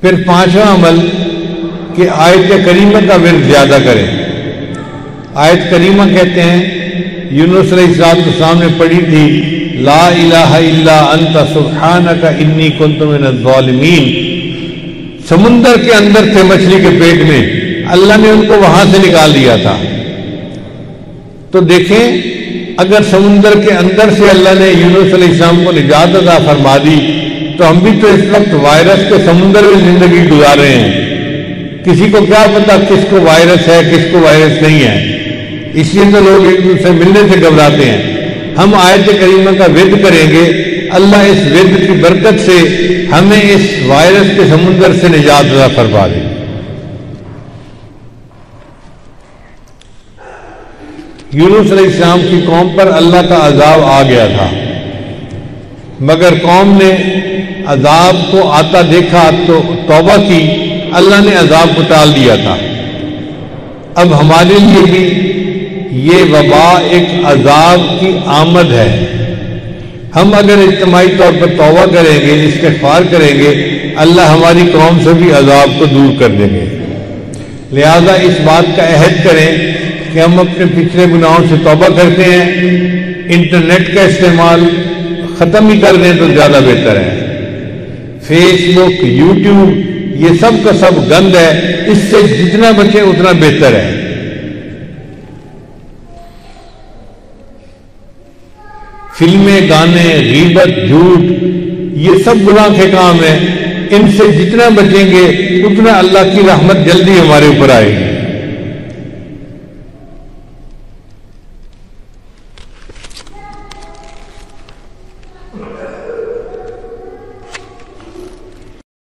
پھر پانچواں عمل کہ آیت کریمہ کا ورد زیادہ کریں. آیت کریمہ کہتے ہیں یونس علیہ السلام نے پڑھی تھی لا الہ الا انت سبحانک انی کنت من الظالمین. سمندر کے اندر تھے مچھلی کے پیٹ میں، اللہ نے ان کو وہاں سے نکال دیا تھا. تو دیکھیں اگر سمندر کے اندر سے اللہ نے یونس علیہ السلام کو نجات عطا فرما دی تو ہم بھی تو اس وقت وائرس کے سمندر میں زندگی گزار رہے ہیں. کسی کو کیا پتا کس کو وائرس ہے کس کو وائرس نہیں ہے. اس لیے تو لوگ ایک دوسرے سے ملنے سے گھبراتے ہیں. ہم آیت کریمہ کا ورد کریں گے، اللہ اس ورد کی برکت سے ہمیں اس وائرس کے سمندر سے نجات عطا فرما دے. یونس علیہ السلام کی قوم پر اللہ کا عذاب آ گیا تھا، مگر قوم نے عذاب کو آتا دیکھا تو توبہ کی، اللہ نے عذاب کو ٹال دیا تھا. اب ہمارے لیے بھی یہ وبا ایک عذاب کی آمد ہے. ہم اگر اجتماعی طور پر توبہ کریں گے، استغفار کریں گے، اللہ ہماری قوم سے بھی عذاب کو دور کر دیں گے. لہذا اس بات کا عہد کریں کہ ہم اپنے پچھلے گناہوں سے توبہ کرتے ہیں. انٹرنیٹ کا استعمال ختم ہی کر دیں تو زیادہ بہتر ہے. فیس بک، یوٹیوب، یہ سب کا سب گند ہے، اس سے جتنا بچیں اتنا بہتر ہے. فلمیں، گانے، غیبت، جھوٹ، یہ سب گناہ کے کام ہیں. ان سے جتنا بچیں گے اتنا اللہ کی رحمت جلدی ہمارے اوپر آئے گی.